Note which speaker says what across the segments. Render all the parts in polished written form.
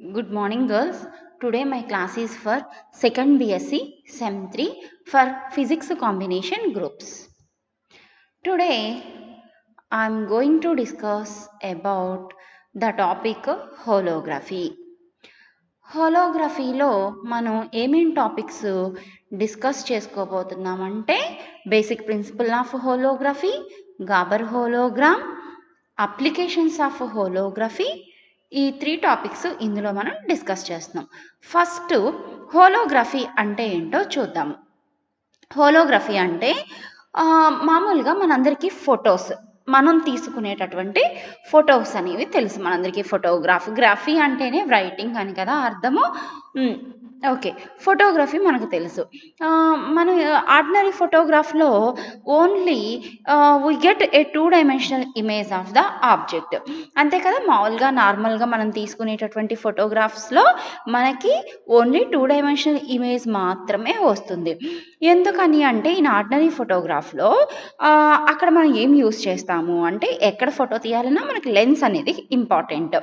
Speaker 1: Good morning, girls. Today my class is for second BSc Sem 3 for physics combination groups. Today I am going to discuss about the topic holography. హోలోగ్రఫీలో మనం ఏమేం topics discuss చేసుకోబోతున్నామంటే basic principle of holography, Gabor hologram, applications of holography, ఈ 3 topics ఇందులో మనం discuss చేస్తున్నాం. First holography అంటే ఏంటో చూద్దాము. హోలోగ్రఫీ అంటే మామూలుగా మనందరికీ ఫొటోస్ మనం తీసుకునేటటువంటి ఫొటోస్ అనేవి తెలుసు మనందరికీ. గ్రఫీ అంటేనే రైటింగ్ అని కదా అర్థము. ఓకే, ఫోటోగ్రఫీ మనకు తెలుసు. మన ఆర్డినరీ ఫోటోగ్రాఫ్లో only we get a 2 dimensional image of the object, అంతే కదా. మామూలుగా నార్మల్గా మనం తీసుకునేటటువంటి ఫోటోగ్రాఫ్స్లో మనకి ఓన్లీ 2 డైమెన్షనల్ ఇమేజ్ మాత్రమే వస్తుంది. ఎందుకని అంటే ఈ ఆర్డినరీ ఫోటోగ్రాఫ్లో అక్కడ మనం ఏం యూస్ చేస్తాము అంటే, ఎక్కడ ఫోటో తీయాలన్నా మనకి లెన్స్ అనేది ఇంపార్టెంట్.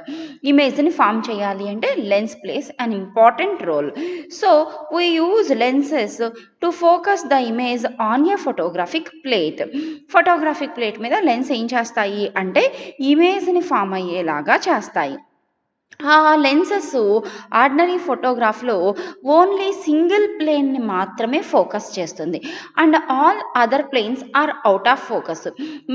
Speaker 1: ఇమేజ్ని ఫామ్ చేయాలి అంటే lens plays an important role. So we use lenses to focus the image on a photographic plate. Photographic plate మీద లెన్స్ ఏం చేస్తాయి అంటే ఇమేజ్ని ఫామ్ అయ్యేలాగా చేస్తాయి. ఆ లెన్సెస్ ఆర్డినరీ ఫోటోగ్రాఫ్లో ఓన్లీ సింగిల్ ప్లేన్ని మాత్రమే ఫోకస్ చేస్తుంది and all other planes are out of focus.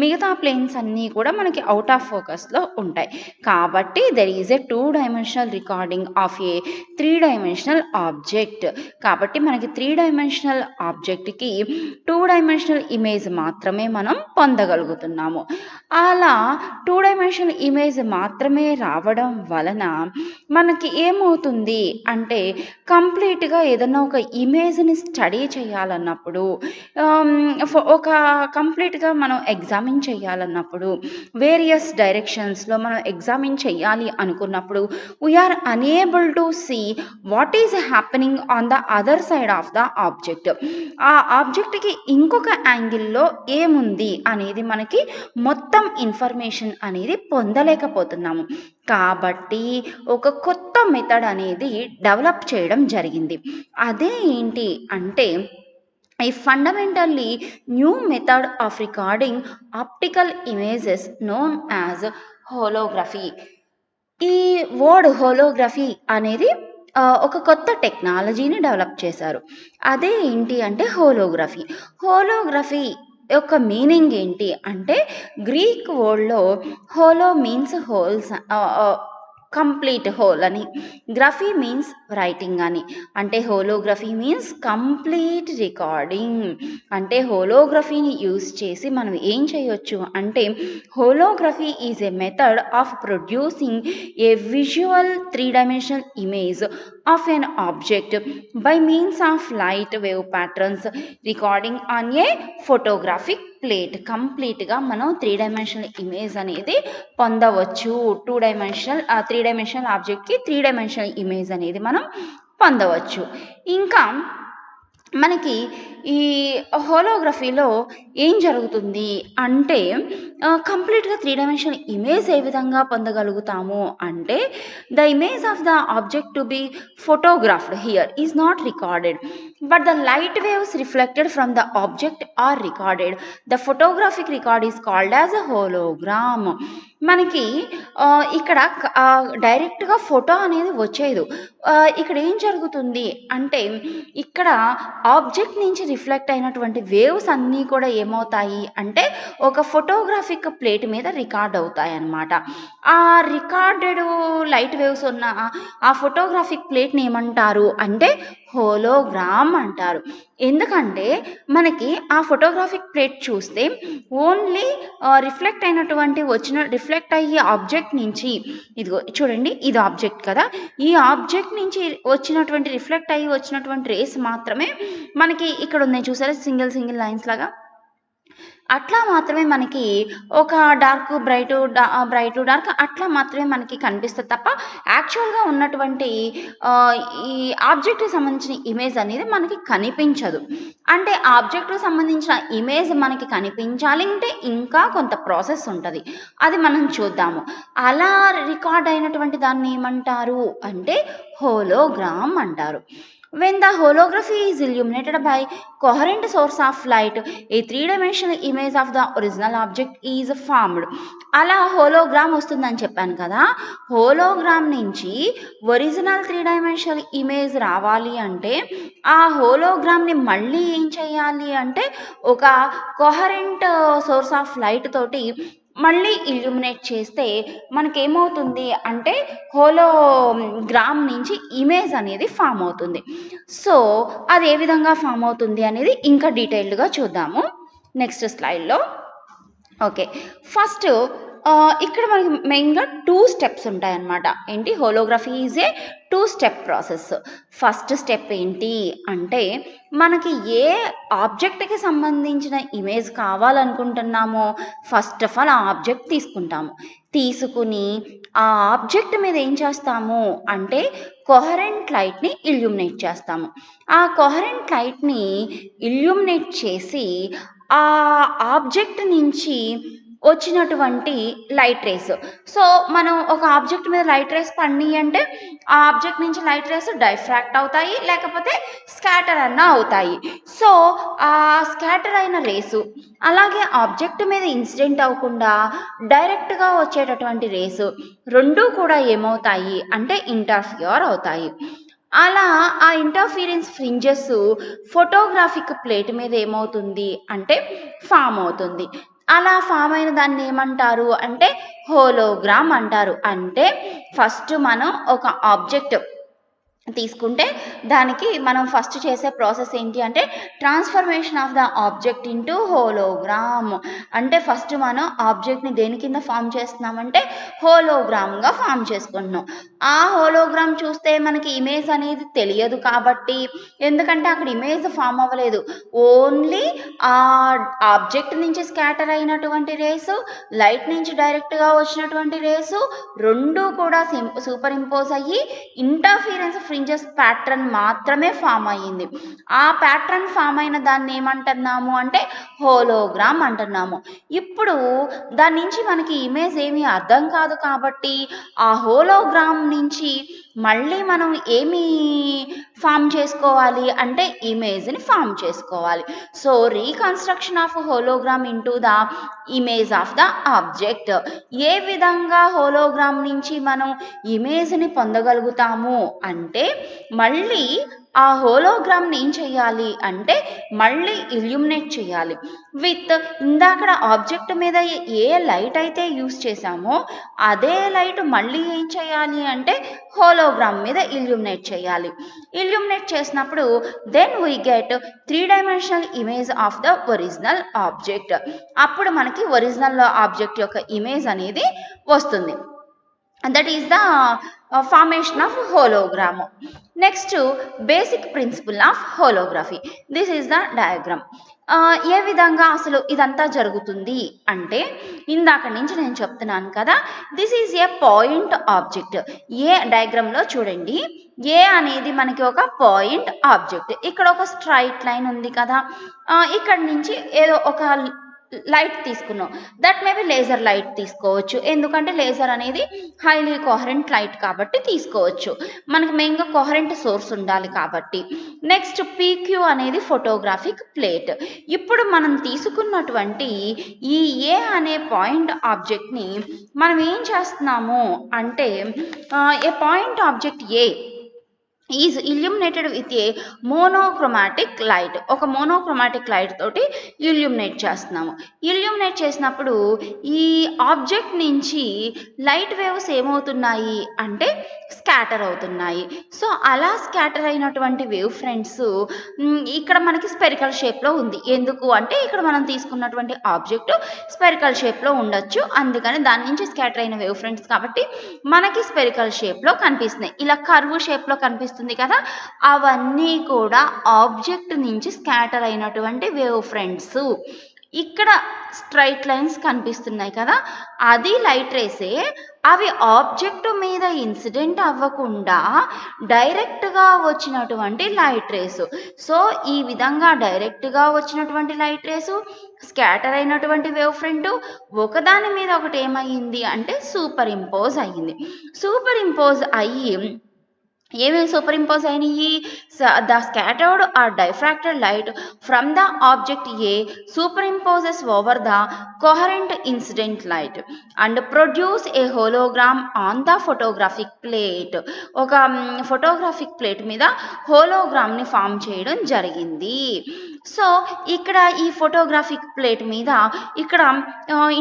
Speaker 1: మిగతా ప్లేన్స్ అన్నీ కూడా మనకి అవుట్ ఆఫ్ ఫోకస్లో ఉంటాయి. కాబట్టి there is a 2 dimensional recording of a 3 dimensional object. కాబట్టి మనకి 3 డైమెన్షనల్ ఆబ్జెక్ట్కి 2 డైమెన్షనల్ ఇమేజ్ మాత్రమే మనం పొందగలుగుతున్నాము. అలా 2 డైమెన్షనల్ ఇమేజ్ మాత్రమే రావడం వలన మనకి ఏమవుతుంది అంటే, కంప్లీట్గా ఏదన్నా ఒక ఇమేజ్ని స్టడీ చేయాలన్నప్పుడు, ఒక కంప్లీట్గా మనం ఎగ్జామిన్ చేయాలన్నప్పుడు, వేరియస్ డైరెక్షన్స్లో మనం ఎగ్జామిన్ చేయాలి అనుకున్నప్పుడు we are unable to see what is happening on the other side of the object. ఆ ఆబ్జెక్ట్కి ఇంకొక యాంగిల్లో ఏముంది అనేది మనకి మొత్తం ఇన్ఫర్మేషన్ అనేది పొందలేకపోతున్నాము. కాబట్టి ఒక కొత్త మెథడ్ అనేది డెవలప్ చేయడం జరిగింది. అదే ఏంటి అంటే, a fundamentally new method of recording optical images known as holography. ఈ వర్డ్ హోలోగ్రఫీ అనేది ఒక కొత్త టెక్నాలజీని డెవలప్ చేశారు. అదే ఏంటి అంటే హోలోగ్రఫీ. హోలోగ్రఫీ యొక్క మీనింగ్ ఏంటి అంటే, గ్రీక్ వర్డ్లో holo means holos, complete whole అని, గ్రఫీ మీన్స్ రైటింగ్ అని. అంటే హోలోగ్రఫీ మీన్స్ కంప్లీట్ రికార్డింగ్. అంటే హోలోగ్రఫీని యూజ్ చేసి మనం ఏం చేయొచ్చు అంటే, holography is a method of producing A visual 3 dimensional image of an object by means of light wave patterns recording on a photographic plate. కంప్లీట్గా మనం 3 డైమెన్షనల్ ఇమేజ్ అనేది పొందవచ్చు. 3 డైమెన్షనల్ ఆబ్జెక్ట్కి 3 డైమెన్షనల్ ఇమేజ్ అనేది మనం పొందవచ్చు. ఇంకా మనకి ఈ హోలోగ్రఫీలో ఏం జరుగుతుంది అంటే, కంప్లీట్గా 3 డైమెన్షనల్ ఇమేజ్ ఏ విధంగా పొందగలుగుతాము అంటే, the image of the object to be photographed here is not recorded but the light waves reflected from the object are recorded. The photographic record is called as a hologram. మనకి ఇక్కడ డైరెక్ట్గా photo అనేది వచ్చేది. ఇక్కడ ఏం జరుగుతుంది అంటే, ఇక్కడ ఆబ్జెక్ట్ నుంచి రిఫ్లెక్ట్ అయినటువంటి వేవ్స్ అన్నీ కూడా ఏమవుతాయి అంటే, ఒక ఫోటోగ్రాఫిక్ ప్లేట్ మీద రికార్డ్ అవుతాయి అన్నమాట. ఆ రికార్డెడ్ లైట్ వేవ్స్ ఉన్న ఆ ఫోటోగ్రాఫిక్ ప్లేట్ని ఏమంటారు అంటే హోలోగ్రామ్ అంటారు. ఎందుకంటే మనకి ఆ ఫోటోగ్రాఫిక్ ప్లేట్ చూస్తే ఓన్లీ రిఫ్లెక్ట్ అయ్యే ఆబ్జెక్ట్ నుంచి, ఇదిగో చూడండి, ఇది ఆబ్జెక్ట్ కదా, ఈ ఆబ్జెక్ట్ నుంచి రిఫ్లెక్ట్ అయ్యి వచ్చినటువంటి రేస్ మాత్రమే మనకి ఇక్కడ ఉన్నాయి. చూసారా సింగిల్ లైన్స్ లాగా, అట్లా మాత్రమే మనకి ఒక డార్క్, బ్రైట్, డార్క్ అట్లా మాత్రమే మనకి కనిపిస్తది తప్ప యాక్చువల్‌గా ఉన్నటువంటి ఆహ్, ఈ ఆబ్జెక్ట్‌కి సంబంధించిన ఇమేజ్ అనేది మనకి కనిపించదు. అంటే ఆబ్జెక్ట్‌కి సంబంధించిన ఇమేజ్ మనకి కనిపించాలి అంటే ఇంకా కొంత ప్రాసెస్ ఉంటది. అది మనం చూద్దాము. అలా రికార్డ్ అయినటువంటి దాన్ని ఏమంటారు అంటే హోలోగ్రామ్ అంటారు. When the holography is illuminated by coherent source of light, a three-dimensional image of the original object is formed. అలా హోలోగ్రామ్ వస్తుందని చెప్పాను కదా! హోలోగ్రామ్ నుంచి ఒరిజినల్ 3 డైమెన్షనల్ ఇమేజ్ రావాలి అంటే, ఆ హోలోగ్రామ్‌ని మళ్ళీ ఏం చేయాలి అంటే, ఒక కొహరెంట్ సోర్స్ ఆఫ్ లైట్ తోటి మళ్ళీ ఇల్యూమినేట్ చేస్తే మనకేమవుతుంది అంటే, హోలోగ్రామ్ నుంచి ఇమేజ్ అనేది ఫార్మ్ అవుతుంది. సో, అది ఏ విధంగా ఫార్మ్ అవుతుంది అనేది ఇంకా డీటెయిల్డ్‌గా చూద్దాము. నెక్స్ట్ స్లైడ్‌లో. ఓకే. ఫస్ట్ ఇక్కడ మనకి మెయిన్‌గా 2 స్టెప్స్ ఉంటాయన్నమాట. ఏంటి holography is a 2 step process. First step ఏంటి అంటే, మనకి ఏ ఆబ్జెక్ట్‌కి సంబంధించిన ఇమేజ్ కావాలనుకుంటున్నామో ఫస్ట్ ఆఫ్ ఆల్ ఆ ఆబ్జెక్ట్ తీసుకుంటాము. తీసుకుని ఆ ఆబ్జెక్ట్ మీద ఏం చేస్తాము అంటే, కొహరెంట్ లైట్‌ని ఇల్యూమినేట్ చేస్తాము. ఆ కొహరెంట్ లైట్‌ని ఇల్యూమినేట్ చేసి ఆ ఆబ్జెక్ట్ నుంచి వచ్చినటువంటి లైట్ రేస్. సో, మనం ఒక ఆబ్జెక్ట్ మీద లైట్ రేస్ పడినియంటే, ఆ ఆబ్జెక్ట్ నుంచి లైట్ రేస్ డైఫ్రాక్ట్ అవుతాయి. లేకపోతే స్కాటర్ అన్నా అవుతాయి. సో, ఆ స్కాటర్ అయిన రేసు, అలాగే ఆబ్జెక్ట్ మీద ఇన్సిడెంట్ అవ్వకుండా డైరెక్ట్‌గా వచ్చేటటువంటి రేసు 2 కూడా ఏమవుతాయి అంటే ఇంటర్ఫియర్ అవుతాయి. అలా ఆ ఇంటర్ఫియరెన్స్ ఫ్రింజెస్ ఫోటోగ్రాఫిక్ ప్లేట్ మీద ఏమవుతుంది అంటే ఫార్మ్ అవుతుంది. అలా ఫార్మ్ అయిన దాన్ని ఏమంటారు అంటే హోలోగ్రామ్ అంటారు. అంటే ఫస్ట్ మనం ఒక ఆబ్జెక్ట్ తీసుకుంటే దానికి మనం ఫస్ట్ చేసే ప్రాసెస్ ఏంటి అంటే transformation of the object into hologram. అంటే ఫస్ట్ మనం ఆబ్జెక్ట్‌ని దేని కింద ఫార్మ్ చేస్తున్నామంటే హోలోగ్రామ్‌గా ఫార్మ్ చేసుకుంటున్నాం. ఆ హోలోగ్రామ్ చూస్తే మనకి ఇమేజ్ అనేది తెలియదు కాబట్టి, ఎందుకంటే అక్కడ ఇమేజ్ ఫార్మ్ అవ్వలేదు. ఓన్లీ ఆ ఆబ్జెక్ట్ నుంచి స్కాటర్ అయినటువంటి రేసు, లైట్ నుంచి డైరెక్ట్‌గా వచ్చినటువంటి రేసు 2 కూడా సూపర్ ఇంపోజ్ అయ్యి ఇంటర్ఫియరెన్స్ ఫ్రింజెస్ ప్యాటర్న్ మాత్రమే ఫార్మ్ అయ్యింది. ఆ ప్యాటర్న్ ఫార్మ్ అయిన దాన్ని ఏమంటున్నాము అంటే హోలోగ్రామ్ అంటున్నాము. ఇప్పుడు దాని నుంచి మనకి ఇమేజ్ ఏమీ అర్థం కాదు కాబట్టి ఆ హోలోగ్రామ్ నుంచి మళ్ళీ మనం ఏమి ఫార్మ్ చేసుకోవాలి అంటే ఇమేజ్‌ని ఫార్మ్ చేసుకోవాలి. So, reconstruction of hologram into the image of the object. ఏ విధంగా హోలోగ్రామ్ నుంచి మనం ఇమేజ్‌ని పొందగలుగుతాము అంటే, మళ్ళీ ఆ హోలోగ్రామ్‌ని ఏం చేయాలి అంటే, మళ్ళీ ఇల్యూమినేట్ చేయాలి. విత్ ఇందాకడ ఆబ్జెక్ట్ మీద ఏ లైట్ అయితే యూజ్ చేశామో, అదే లైట్ మళ్ళీ ఏం చేయాలి అంటే, హోలోగ్రామ్ మీద ఇల్యూమినేట్ చేయాలి. ఇల్యూమినేట్ చేసినప్పుడు then we get 3 dimensional image of the original object. అప్పుడు మనకి ఒరిజినల్ ఆబ్జెక్ట్ యొక్క ఇమేజ్ అనేది వస్తుంది. That is the formation of hologram. Next basic principle of holography. This is the diagram. ఏ విధంగా అసలు ఇదంతా జరుగుతుంది అంటే, ఇందాక నుంచి నేను చెప్తున్నాను కదా! This is a point object. A డయాగ్రామ్‌లో చూడండి. ఏ అనేది మనకి ఒక పాయింట్ ఆబ్జెక్ట్. ఇక్కడ ఒక స్ట్రెయిట్ లైన్ ఉంది కదా! ఇక్కడి నుంచి ఏదో ఒక లైట్ తీసుకున్నాం. That may be laser light తీసుకోవచ్చు. ఎందుకంటే లేజర్ అనేది హైలీ కోహరెంట్ లైట్ కాబట్టి తీసుకోవచ్చు. మనకి మెయిన్‌గా కోహరెంట్ సోర్స్ ఉండాలి కాబట్టి. నెక్స్ట్ పీక్యూ అనేది ఫోటోగ్రాఫిక్ ప్లేట్. ఇప్పుడు మనం తీసుకున్నటువంటి ఈ ఏ అనే పాయింట్ ఆబ్జెక్ట్‌ని మనం ఏం చేస్తున్నాము అంటే a point object A is illuminated with a monochromatic light. ఒక మోనోక్రోమాటిక్ లైట్ తోటి ఇల్యూమినేట్ చేస్తున్నాము. ఇల్యూమినేట్ చేసినప్పుడు ఈ ఆబ్జెక్ట్ నుంచి లైట్ వేవ్స్ ఏమవుతున్నాయి అంటే స్కాటర్ అవుతున్నాయి. సో, అలా స్కాటర్ అయినటువంటి వేవ్ ఫ్రంట్స్ ఇక్కడ మనకి స్పెరికల్ షేప్‌లో ఉంది. ఎందుకు అంటే ఇక్కడ మనం తీసుకున్నటువంటి ఆబ్జెక్ట్ స్పెరికల్ షేప్‌లో ఉండొచ్చు. అందుకని దాని నుంచి స్కాటర్ అయిన వేవ్ ఫ్రంట్స్ కాబట్టి మనకి స్పెరికల్ షేప్‌లో కనిపిస్తున్నాయి. ఇలా కర్వ్ షేప్‌లో కనిపిస్తుంది కదా! అవన్నీ కూడా ఆబ్జెక్ట్ నుంచి స్కాటర్ అయినటువంటి వేవ్ ఫ్రంట్స్. ఇక్కడ స్ట్రైట్ లైన్స్ కనిపిస్తున్నాయి కదా, అది లైట్ రేసే. అవి ఆబ్జెక్ట్ మీద ఇన్సిడెంట్ అవ్వకుండా డైరెక్ట్గా వచ్చినటువంటి లైట్ రేసు. సో ఈ విధంగా డైరెక్ట్గా వచ్చినటువంటి లైట్ రేసు, స్కాటర్ అయినటువంటి వేవ్ ఫ్రంట్ ఒకదాని మీద ఒకటి ఏమయ్యింది అంటే సూపర్ ఇంపోజ్ అయ్యింది. సూపర్ ఇంపోజ్ అయ్యి ఏమేమి సూపర్ ఇంపోజ్ అయినాయి? The scattered or diffracted light from the object A superimposes over the coherent incident light and produce a hologram on the photographic plate. ఒక ఫోటోగ్రాఫిక్ ప్లేట్ మీద హోలోగ్రామ్ని form చేయడం జరిగింది. So ఇక్కడ ఈ ఫోటోగ్రాఫిక్ ప్లేట్ మీద ఇక్కడ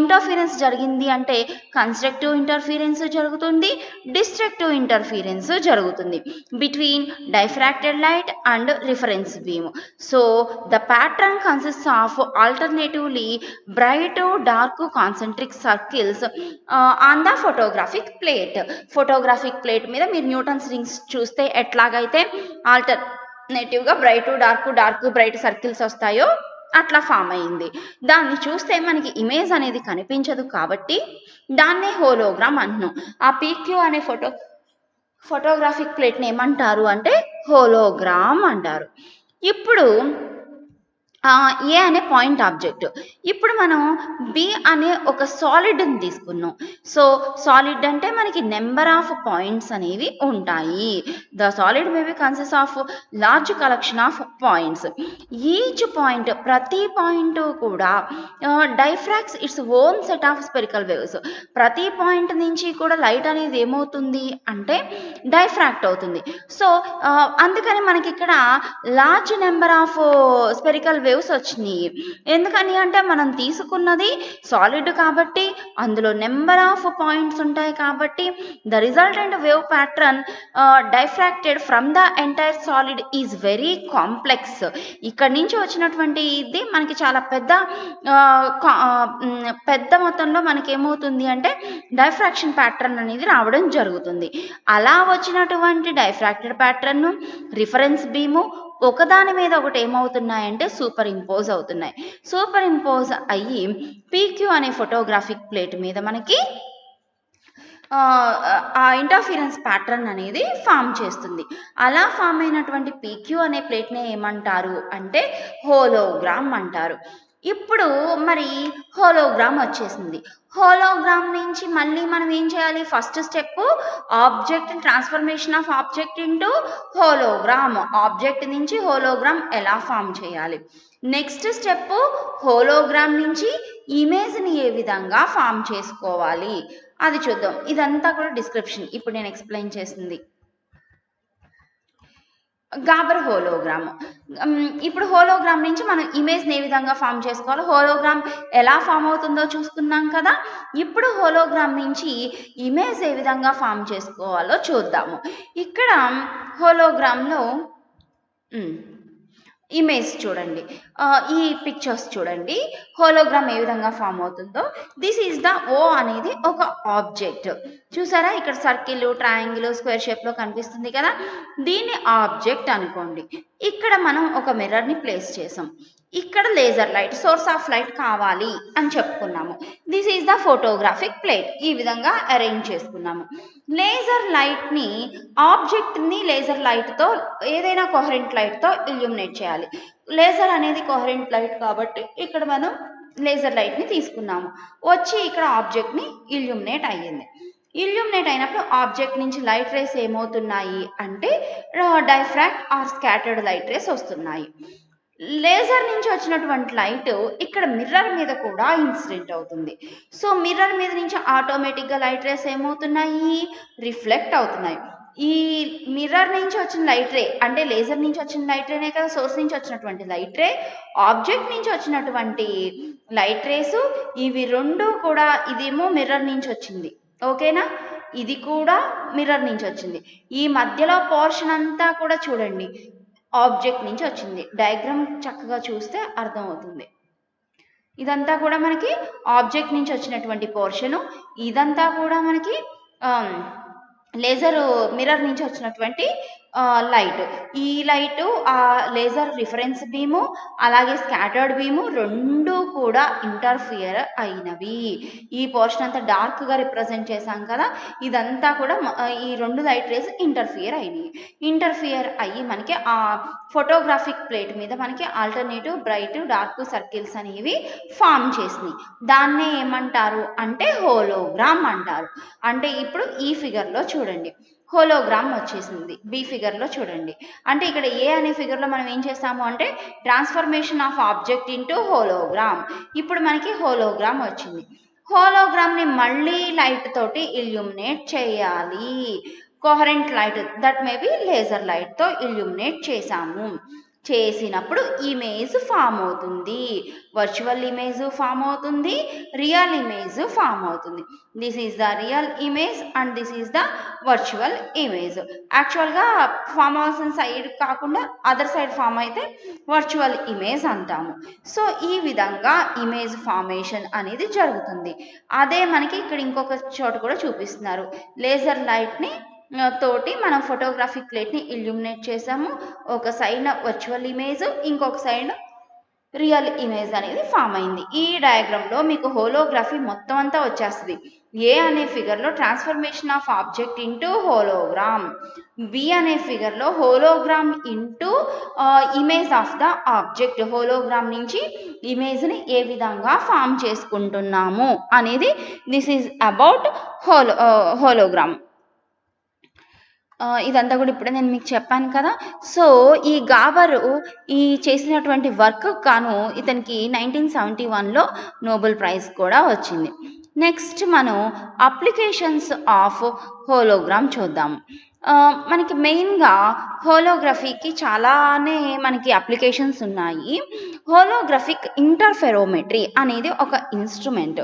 Speaker 1: ఇంటర్ఫీరెన్స్ జరిగింది అంటే కన్స్ట్రక్టివ్ ఇంటర్ఫీరెన్స్ జరుగుతుంది, డిస్ట్రక్టివ్ ఇంటర్ఫీరెన్స్ జరుగుతుంది between diffracted light and reference beam. So the pattern consists of alternatively bright dark concentric circles on the photographic plate. Photographic plate మీద మీరు న్యూటన్స్ రింగ్స్ చూస్తే ఎట్లాగైతే ఆల్టర్నేటివ్గా bright dark dark bright circles వస్తాయో అట్లా form అయింది. దాన్ని చూస్తే మనకి ఇమేజ్ అనేది కనిపించదు కాబట్టి దాన్నే హోలోగ్రామ్ అంటున్నాం. ఆ పీక్యూ అనే ఫోటోగ్రాఫిక్ ప్లేట్ని ఏమంటారు అంటే హోలోగ్రామ్ అంటారు. ఇప్పుడు ఏ అనే పాయింట్ ఆబ్జెక్ట్. ఇప్పుడు మనం బి అనే ఒక సాలిడ్ని తీసుకున్నాం. సో సాలిడ్ అంటే మనకి నెంబర్ ఆఫ్ పాయింట్స్ అనేవి ఉంటాయి. The solid may be consist of large collection of points. Each point, ప్రతి పాయింట్ కూడా diffracts its own set of spherical waves. ప్రతి పాయింట్ నుంచి కూడా లైట్ అనేది ఏమవుతుంది అంటే డైఫ్రాక్ట్ అవుతుంది. సో అందుకని మనకి ఇక్కడ large number of spherical waves వచ్చినాయి. ఎందుకని అంటే మనం తీసుకున్నది సాలిడ్ కాబట్టి అందులో నెంబర్ ఆఫ్ పాయింట్స్ ఉంటాయి కాబట్టి the resultant wave pattern diffracted from the entire solid is very complex. ఇక్కడ నుంచి వచ్చినటువంటి ఇది మనకి చాలా పెద్ద మొత్తంలో మనకి ఏమవుతుంది అంటే డైఫ్రాక్షన్ ప్యాటర్న్ అనేది రావడం జరుగుతుంది. అలా వచ్చినటువంటి డైఫ్రాక్టెడ్ ప్యాటర్న్ రిఫరెన్స్ బీము ఒకదాని మీద ఒకటి ఏమవుతున్నాయంటే సూపర్ ఇంపోజ్ అవుతున్నాయి. సూపర్ ఇంపోజ్ అయ్యి పీక్యూ అనే ఫోటోగ్రాఫిక్ ప్లేట్ మీద మనకి ఆ ఇంటర్ఫీరెన్స్ ప్యాటర్న్ అనేది ఫామ్ చేస్తుంది. అలా ఫామ్ అయినటువంటి పీక్యూ అనే ప్లేట్ని ఏమంటారు అంటే హోలోగ్రామ్ అంటారు. ఇప్పుడు మరి హోలోగ్రామ్ వచ్చేసింది. హోలోగ్రామ్ నుంచి మళ్ళీ మనం ఏం చేయాలి? First step object transformation of object into hologram. Object నుంచి హోలోగ్రామ్ ఎలా ఫామ్ చేయాలి? నెక్స్ట్ స్టెప్ హోలోగ్రామ్ నుంచి ఇమేజ్ని ఏ విధంగా ఫామ్ చేసుకోవాలి అది చూద్దాం. ఇదంతా కూడా డిస్క్రిప్షన్ ఇప్పుడు నేను ఎక్స్ప్లెయిన్ చేసింది. గాబర్ హోలోగ్రామ్. ఇప్పుడు హోలోగ్రామ్ నుంచి మనం ఇమేజ్ని ఏ విధంగా ఫామ్ చేసుకోవాలో, హోలోగ్రామ్ ఎలా ఫామ్ అవుతుందో చూసుకున్నాం కదా. ఇప్పుడు హోలోగ్రామ్ నుంచి ఇమేజ్ ఏ విధంగా ఫామ్ చేసుకోవాలో చూద్దాము. ఇక్కడ హోలోగ్రామ్లో ఇమేజ్ చూడండి, ఈ పిక్చర్స్ చూడండి, హోలోగ్రామ్ ఏ విధంగా ఫామ్ అవుతుందో. దిస్ ఈజ్ ద ఓ అనేది ఒక ఆబ్జెక్ట్. చూసారా ఇక్కడ సర్కిల్, ట్రయాంగిల్, స్క్వేర్ షేప్లో కనిపిస్తుంది కదా, దీన్ని ఆబ్జెక్ట్ అనుకోండి. ఇక్కడ మనం ఒక మిర్రర్ని ప్లేస్ చేసాం. ఇక్కడ laser light, source of light కావాలి అని చెప్పుకున్నాము. This is the photographic plate. ఈ విధంగా అరేంజ్ చేసుకున్నాము. లేజర్ లైట్ని, ఆబ్జెక్ట్ని లేజర్ లైట్తో, ఏదైనా కోహరెంట్ లైట్తో ఇల్యూమినేట్ చేయాలి. లేజర్ అనేది కోహరెంట్ లైట్ కాబట్టి ఇక్కడ మనం లేజర్ లైట్ని తీసుకున్నాము. వచ్చి ఇక్కడ ఆబ్జెక్ట్ని ఇల్యూమినేట్ అయ్యింది. ఇల్యూమినేట్ అయినప్పుడు ఆబ్జెక్ట్ నుంచి లైట్ రేస్ ఏమవుతున్నాయి అంటే diffract are scattered light race వస్తున్నాయి. లేజర్ నుంచి వచ్చినటువంటి లైట్ ఇక్కడ మిర్రర్ మీద కూడా ఇన్సిడెంట్ అవుతుంది. సో మిర్రర్ మీద నుంచి ఆటోమేటిక్గా లైట్ రేస్ ఏమవుతున్నాయి? రిఫ్లెక్ట్ అవుతున్నాయి. ఈ మిర్రర్ నుంచి వచ్చిన లైట్ రే అంటే లేజర్ నుంచి వచ్చిన లైట్ రేనే కదా, సోర్స్ నుంచి వచ్చినటువంటి లైట్ రే, ఆబ్జెక్ట్ నుంచి వచ్చినటువంటి లైట్ రేసు, ఇవి రెండు కూడా, ఇదేమో మిర్రర్ నుంచి వచ్చింది, ఓకేనా, ఇది కూడా మిర్రర్ నుంచి వచ్చింది. ఈ మధ్యలో పోర్షన్ అంతా కూడా చూడండి ఆబ్జెక్ట్ నుంచి వచ్చింది. డయాగ్రామ్ చక్కగా చూస్తే అర్థమవుతుంది. ఇదంతా కూడా మనకి ఆబ్జెక్ట్ నుంచి వచ్చినటువంటి పోర్షను, ఇదంతా కూడా మనకి లేజర్ మిర్రర్ నుంచి వచ్చినటువంటి లైట్. ఈ లైటు లేజర్ రిఫరెన్స్ బీము, అలాగే స్కాటర్డ్ బీము 2 కూడా ఇంటర్ఫియర్ అయినవి. ఈ పోర్షన్ అంతా డార్క్‌గా రిప్రజెంట్ చేశాం కదా! ఇదంతా కూడా ఈ 2 లైట్ రేస్ ఇంటర్ఫియర్ అయినయి. ఇంటర్ఫియర్ అయ్యి మనకి ఫోటోగ్రాఫిక్ ప్లేట్ మీద మనకి ఆల్టర్‌నేటివ్ బ్రైట్, డార్క్ సర్కిల్స్ అనేవి ఫార్మ్ చేసినియి. దాన్నే ఏమంటారు అంటే హోలోగ్రామ్ అంటారు. అంటే ఇప్పుడు ఈ ఫిగర్‌లో చూడండి. హోలోగ్రామ్ వచ్చేసింది. బి ఫిగర్‌లో చూడండి. అంటే ఇక్కడ ఏ అనే ఫిగర్‌లో మనం ఏం చేసాము అంటే transformation of object into hologram. ఇప్పుడు మనకి హోలోగ్రామ్ వచ్చింది. హోలోగ్రామ్‌ని మళ్ళీ లైట్ తోటి ఇల్యూమినేట్ చేయాలి. Coherent light that may be laser లైట్‌తో ఇల్యూమినేట్ చేసాము. చేసినప్పుడు ఇమేజ్ ఫామ్ అవుతుంది. వర్చువల్ ఇమేజ్ ఫామ్ అవుతుంది. రియల్ ఇమేజ్ ఫామ్ అవుతుంది. This is the real image and this is the virtual image. యాక్చువల్‌గా ఫామ్ అవ్వాల్సిన సైడ్ కాకుండా అదర్ సైడ్ ఫామ్ అయితే వర్చువల్ ఇమేజ్ అంటాము. సో ఈ విధంగా ఇమేజ్ ఫార్మేషన్ అనేది జరుగుతుంది. అదే మనకి ఇక్కడ ఇంకొక చోట కూడా చూపిస్తున్నారు. లేజర్ లైట్‌ని తోటి మనం ఫోటోగ్రాఫిక్ ప్లేట్‌ని ఇల్యూమినేట్ చేసాము. ఒక సైడ్ వర్చువల్ ఇమేజ్, ఇంకొక సైడ్ రియల్ ఇమేజ్ అనేది ఫామ్ అయింది. ఈ డయాగ్రామ్‌లో మీకు హోలోగ్రఫీ మొత్తం అంతా వచ్చేస్తది. ఏ అనే ఫిగర్‌లో transformation of object into hologram. B అనే ఫిగర్‌లో hologram into image of the object. Hologram నుంచి ఇమేజ్‌ని ఏ విధంగా ఫామ్ చేసుకుంటున్నాము అనేది దిస్ ఈజ్ అబౌట్ హోలోగ్రామ్. ఇదంతా కూడా ఇప్పుడే నేను మీకు చెప్పాను కదా! సో, ఈ గాబరు ఈ చేసినటువంటి వర్క్‌కి గాను ఇతనికి 1971లో నోబెల్ ప్రైజ్ కూడా వచ్చింది. నెక్స్ట్ మనం అప్లికేషన్స్ ఆఫ్ హోలోగ్రామ్ చూద్దాము. మనకి మెయిన్‌గా హోలోగ్రఫీకి చాలానే మనకి అప్లికేషన్స్ ఉన్నాయి. హోలోగ్రఫిక్ ఇంటర్ఫెరోమెట్రీ అనేది ఒక ఇన్‌స్ట్రుమెంట్.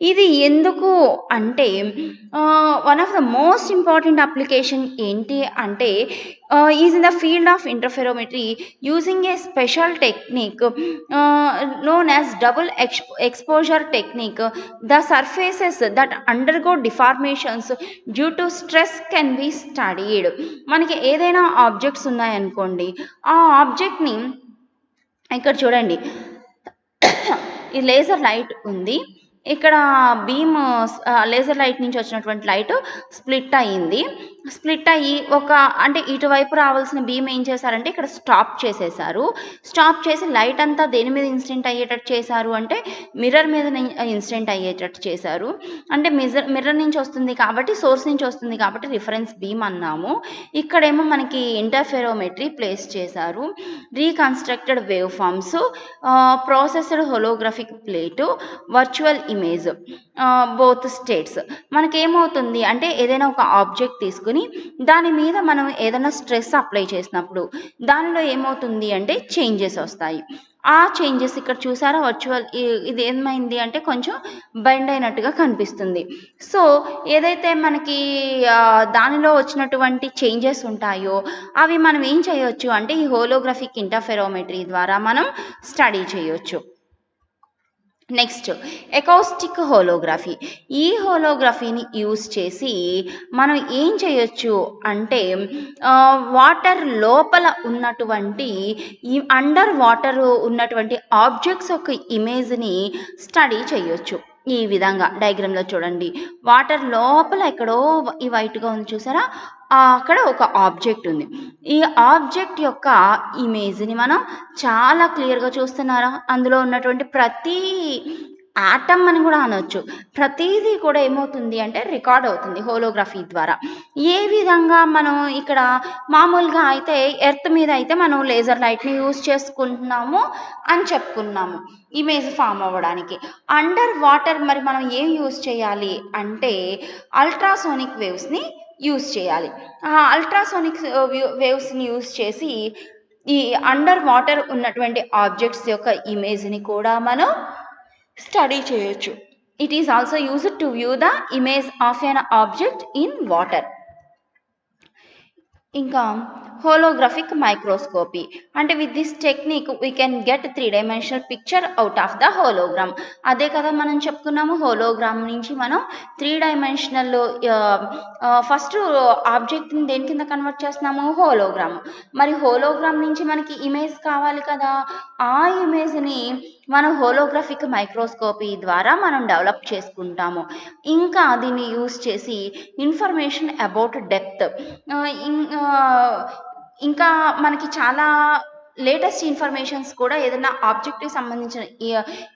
Speaker 1: ఇది ఎందుకు అంటే one of the most important application ఏంటి అంటే is in the field of interferometry using a special technique known as double exposure technique. The surfaces that undergo deformations due to stress can be studied. మనకి ఏదైనా objects ఉన్నాయనుకోండి, ఆ ఆబ్జెక్ట్‌ని ఇక్కడ చూడండి, ఈ laser light ఉంది. ఇక్కడ బీమ్ లేజర్ లైట్ నుంచి వచ్చినటువంటి లైట్ స్ప్లిట్ అయ్యింది. స్ప్లిట్ అయ్యి అంటే ఇటువైపు రావాల్సిన బీమ్ ఏం చేశారంటే ఇక్కడ స్టాప్ చేసేసారు. స్టాప్ చేసి లైట్ అంతా దేని మీద ఇన్సిడెంట్ అయ్యేటట్టు చేశారు అంటే మిర్రర్ మీద ఇన్సిడెంట్ అయ్యేటట్టు చేశారు. అంటే మిర్రర్ నుంచి వస్తుంది కాబట్టి, సోర్స్ నుంచి వస్తుంది కాబట్టి రిఫరెన్స్ బీమ్ అన్నాము. ఇక్కడేమో మనకి ఇంటర్ఫెరోమెట్రీ ప్లేస్ చేశారు. Reconstructed wave forms, processed holographic plate, virtual image, both states. మనకేమవుతుంది అంటే ఏదైనా ఒక ఆబ్జెక్ట్ తీసుకుని దాని మీద మనం ఏదైనా స్ట్రెస్ అప్లై చేసినప్పుడు దానిలో ఏమవుతుంది అంటే చేంజెస్ వస్తాయి. ఆ చేంజెస్ ఇక్కడ చూసారా, వర్చువల్ ఇది ఏమైంది అంటే కొంచెం బెండ్ అయినట్టుగా కనిపిస్తుంది. సో ఏదైతే మనకి దానిలో వచ్చినటువంటి చేంజెస్ ఉంటాయో అవి మనం ఏం చేయొచ్చు అంటే ఈ హోలోగ్రఫిక్ ఇంటర్ఫెరోమెట్రీ ద్వారా మనం స్టడీ చేయొచ్చు. Next acoustic holography. ఈ హోలోగ్రఫీని యూజ్ చేసి మనం ఏం చేయొచ్చు అంటే వాటర్ లోపల ఉన్నటువంటి అండర్ వాటర్ ఉన్నటువంటి ఆబ్జెక్ట్స్ యొక్క ఇమేజ్ని స్టడీ చేయొచ్చు. ఈ విధంగా డయాగ్రామ్లో చూడండి, వాటర్ లోపల ఎక్కడో ఈ వైట్గా ఉంది చూసారా, అక్కడ ఒక ఆబ్జెక్ట్ ఉంది. ఈ ఆబ్జెక్ట్ యొక్క ఇమేజ్ని మనం చాలా క్లియర్గా చూస్తున్నారా, అందులో ఉన్నటువంటి ప్రతి ఆటమ్ అని కూడా అనొచ్చు, ప్రతిదీ కూడా ఏమవుతుంది అంటే రికార్డ్ అవుతుంది హోలోగ్రఫీ ద్వారా. ఏ విధంగా మనం ఇక్కడ మామూలుగా అయితే ఎర్త్ మీద అయితే మనం లేజర్ లైట్ని యూజ్ చేసుకుంటున్నాము అని చెప్పుకున్నాము ఇమేజ్ ఫామ్ అవ్వడానికి. అండర్ వాటర్ మరి మనం ఏం యూజ్ చేయాలి అంటే అల్ట్రాసోనిక్ వేవ్స్ని యూజ్ చేయాలి. ఆ అల్ట్రాసోనిక్ వేవ్స్ని యూజ్ చేసి ఈ అండర్ వాటర్ ఉన్నటువంటి ఆబ్జెక్ట్స్ యొక్క ఇమేజ్ని కూడా మనం స్టడీ చేయొచ్చు. It is also used to view the image of an object in water. ఇంకా holographic microscopy. And with this technique we can get 3-dimensional picture out of the hologram. అదే కదా మనం చెప్పుకున్నాము, హోలోగ్రామ్ నుంచి మనం 3-dimensional ఫస్ట్ ఆబ్జెక్ట్ని దేని కింద convert చేస్తున్నాము, హోలోగ్రామ్. మరి హోలోగ్రామ్ నుంచి మనకి ఇమేజ్ కావాలి కదా, ఆ ఇమేజ్ని మన హోలోగ్రఫిక్ మైక్రోస్కోపీ ద్వారా మనం డెవలప్ చేసుకుంటాము. ఇంకా దీన్ని యూస్ చేసి ఇన్ఫర్మేషన్ అబౌట్ డెప్త్, ఇంకా మనకి చాలా లేటెస్ట్ ఇన్ఫర్మేషన్స్ కూడా ఏదైనా ఆబ్జెక్ట్కి సంబంధించిన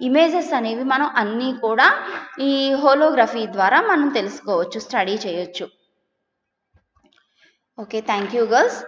Speaker 1: ఇమేజెస్ అనేవి మనం అన్నీ కూడా ఈ హోలోగ్రఫీ ద్వారా మనం తెలుసుకోవచ్చు, స్టడీ చేయొచ్చు. Okay, thank you girls.